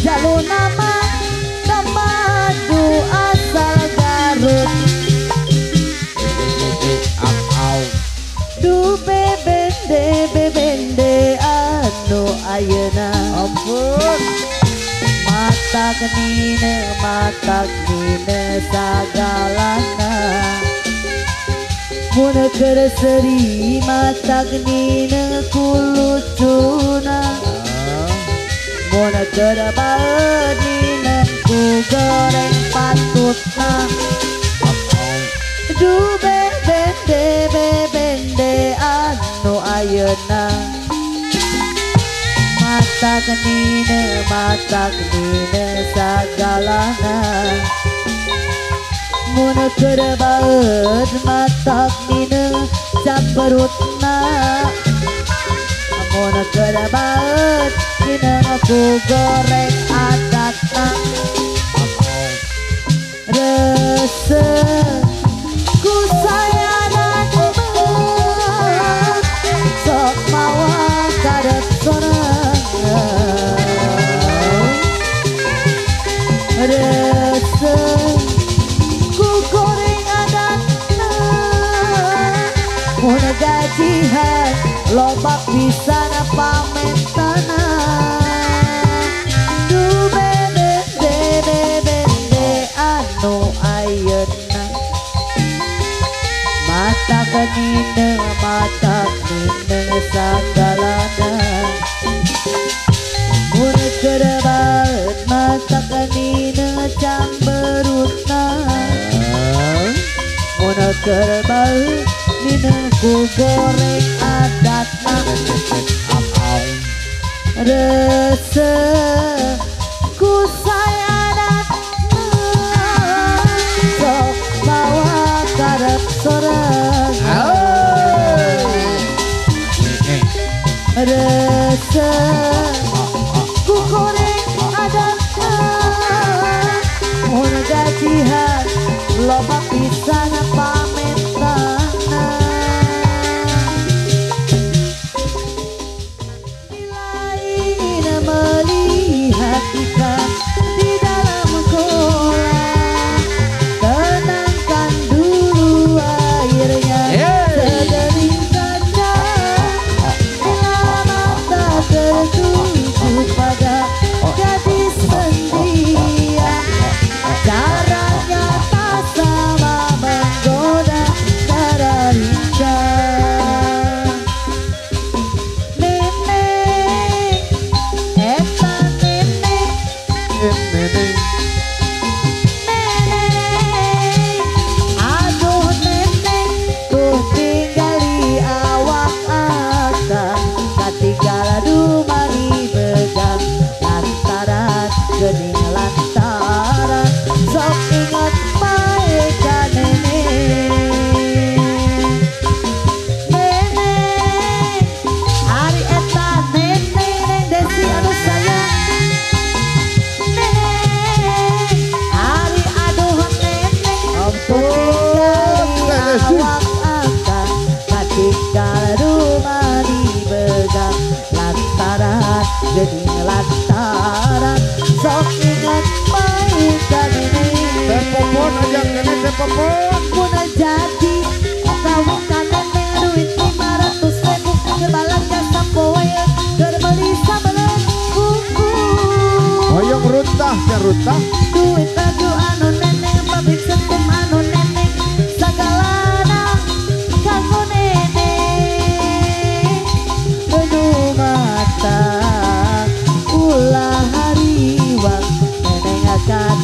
jaluna mah temadu asal Garut. Du bebende anu ayeuna Ampun. mata genine sagalana mun keur seri mata genine kulucuna mun keur baeudina ku goreng patutna. Du bebende anu ayeuna mata genine sagalana mun keur baeud mata genine camperutna mun keur baeud dina ku goreng adatna. Resep ku sayangan sok mawa karet sorangan. Resep ku goreng adatna mun gajihan loba pisan pamentana. Du bebende anu ayeuna mata genine sagalana mun keur baeud mata genine camberutna mun keur baeud dina ku goreng adatna. Resep ku sayangan sok bawa karet sorangan. Resep ku goreng adatna mun gajihan loba pisan pamentana. Lain melihat ikan di dalam kolam, tenangkan dulu airnya sedering kaca. Bila mata tertuju pada gadis sendirian, caranya tak sama menggoda cara rincang. Nenek, eta nenek, nenek, aduh nenek, tuh tinggali awak akang, katinggal dumani begang lantaran geuning lantaran sok ingat bae ka nenek. Nenek, ari eta nenek Desi anu sayang. Nenek, ari aduh nenek, Ampun, awak akang katinggal dumani begang lantaran geuning lantaran sok ingat bae ka nenek. Popon aja kene teh popon. Mun jadi kawin ka nenek duit 500.000 ngebalan jasa poe keur beli sabelet buku. Hoyong runtah ya runtah. Duit baju anu nenek pabrik setem anu nenek sagalana kanggo nenek. Penuh mata ulah hariwang nenek akan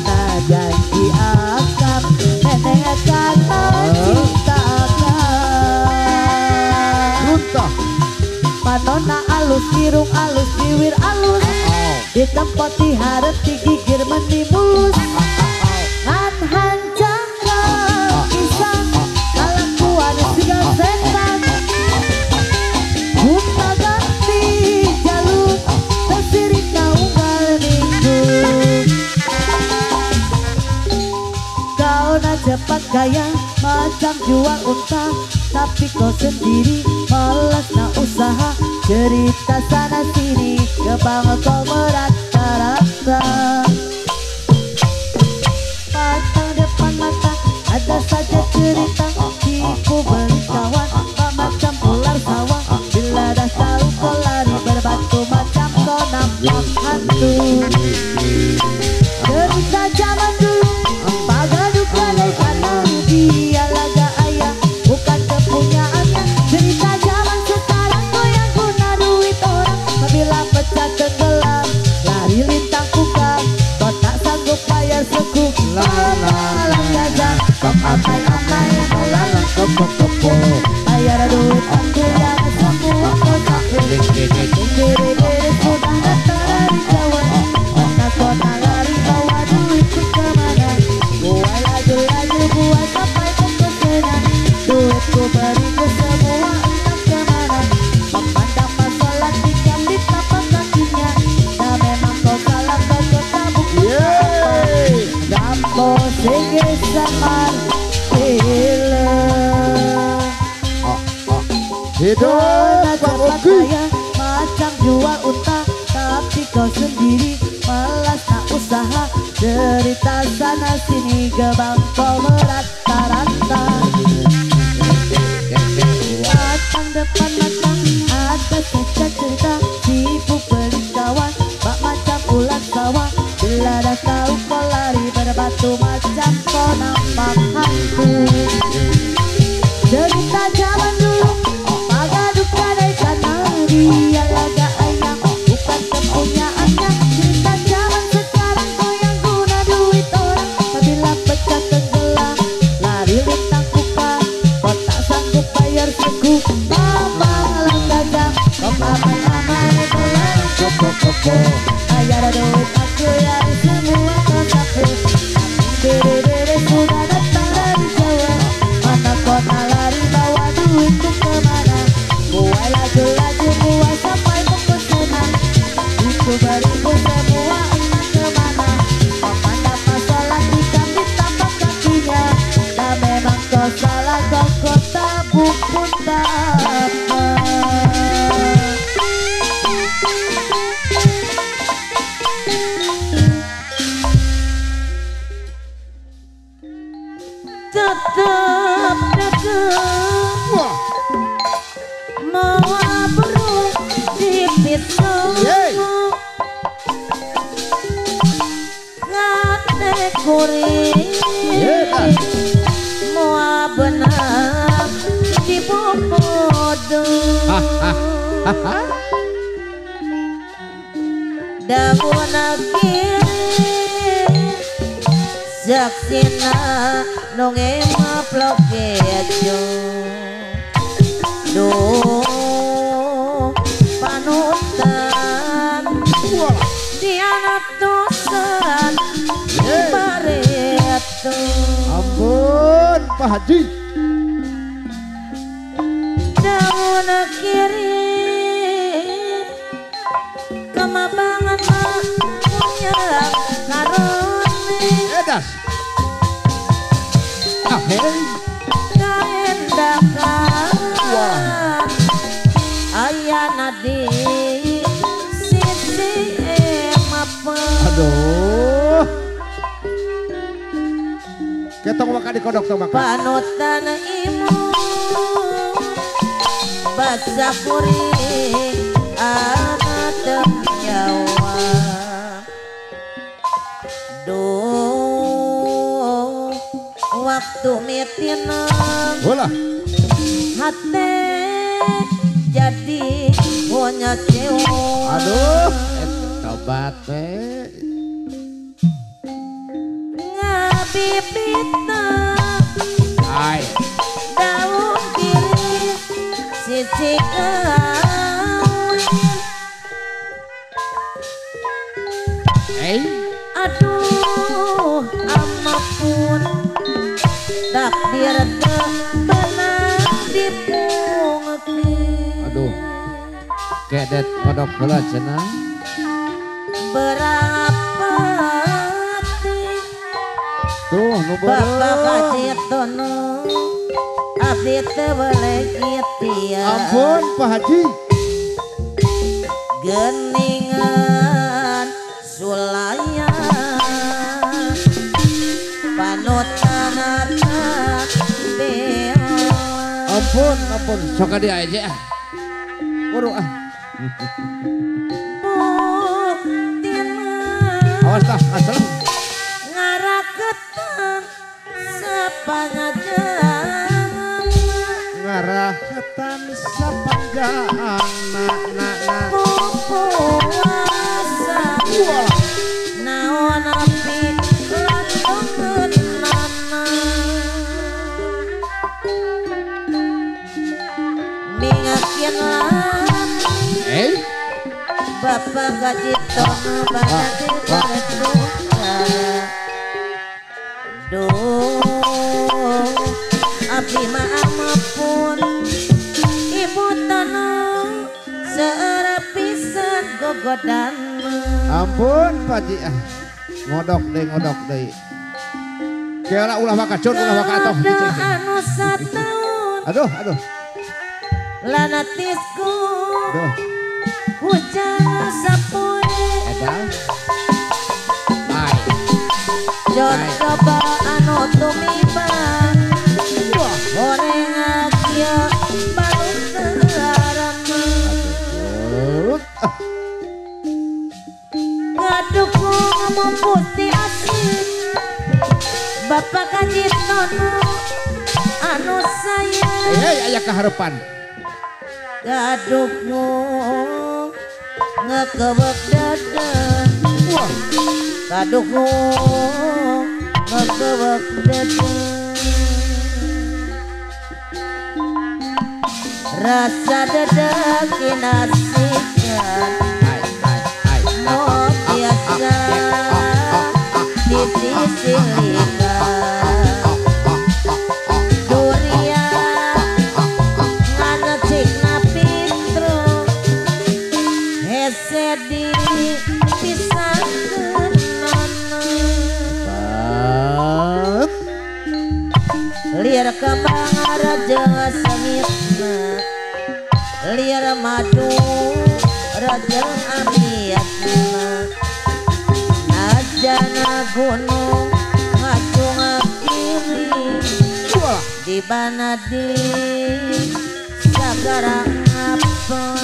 janji akan nenek akan cinta akan. Runtah. Panona alus irung alus bibir alus di tempat diharap digigir meni mulus ngan hancang kisah kalakuan siga setan buta ganti jalur tersirik naunggal minggu. Kau na cepat gaya macam jual unta tapi kau sendiri malas na usaha cerita sana sini Gebang kau merata-rata. Pasang depan mata ada saja cerita, tipu beli kawan tak macam ular sawah. Bila dah tahu kau lari berbatu macam kau nampak hantu. Cerita zaman dulu pagar duka dari kanan, dia laga ayah bukan kepunyaannya. Cerita zaman sekarang kau yang guna duit orang, apabila pecah tenggelam lari lintang puka. Kau tak sanggup bayar suku malam gajah. Kau amai-amai melalang kepo-kepo, bayar duit aku yang semua kau sakit. Diri-diri sudah datang dari Jawa, maka kau tak lari bawa duitku kemana. Buat laju-laju buat sampai ke sana, duitku beri ke semua entah kemana. Memandang masalah tikam di tapak kakinya, nah memang kau salah kau tak bukti apa. Gambo sege samar gila. Hidup Bang Oki. Macam jual unta, tapi kau sendiri malas tak usaha. Cerita sana sini gebang kau merata-rata. Matang depan matang ada cerita-cerita, tipu beli kawan bak macam ular sawah. Bila dah tahu kau lari berbatu macam kau nampak hantu. Cerita zaman dulu pagar duka dari kanan, dia laga ayam bukan kepunyaannya. Cerita zaman sekarang kau yang guna duit orang, apabila pecah tenggelam lari lintang puka. Kau tak sanggup bayar suku malam gajah. Kau amai-amai melalang kepo-kepo, bayar duit aku yang semua kau sakit. Diri-diri sudah datang dari Jawa, mana kau tak lari bawa duitku kemana. Buat laju-laju buat sampai ke sana, itu beriku semua entah kemana. Memandang masalah tikam di tapak kakinya, dan memang kau salah kau tabuk pun tak apa. Tetap dagang Wah. mau abru di pitung Yeay. ngate kuring Yeay. mau benang di bobodo daun kiri saksina nonge maplok kejo. Duh panutan Wah. diana tosan Yeay. bareto. Ampun Pak Haji. Daun kiri kemabangan punya karone Edas. Ah, hey. kaendakan ayana di sisi emapa. Aduh. Ketong maka dikodok tuh maka. Panutan imu baca kuring anak temnyawa. Duh waktu mitinang Bola. hati jadi punya cewek. Aduh. Tobat teh. Ngabibita Hai. daun kiri sisi kanan. Hey. Aduh amapun takdir teu benar dipungkeun. Aduh. Kedet kodok bola cenah. Berapa Tuh nu Bapak beureuh. Kacitono abdi teu boleh kieu. Ampun Pak Haji. geningan sulaya panutan Ampun, ampun, sok dia aja ah. Buru ah. Awas tah, asal. Ngaraketan sapangajan Ngaraketan sapanjang na puasa naon api lantungeunana mingakeun lan Bapak gaji tono banget berduka duh abdi maafun ibu tono serepisan gogodan Ampun Pak Ji ah. Ngodok deui. Kela ulah makacun ulah makatoh. Anu sataun Aduh. lanatisku Duh. hujan sapoe Edan. Hai. Jon coba anu tumiban goreng akia balung teuaran ngadukung ngomong putih asin Bapak Kaji Tono anu sayang Hei aya kaharepan. ngadukung ngekewek dadan kadukung ngekewek dadan rasa dadak kinasikan no biasa disisilikan durian nganecik na pitro hese di pisahkeun liar kembang raja sengitna liar madu raja amiatna najana gunung ngacung kiri di bana di sagara ngapa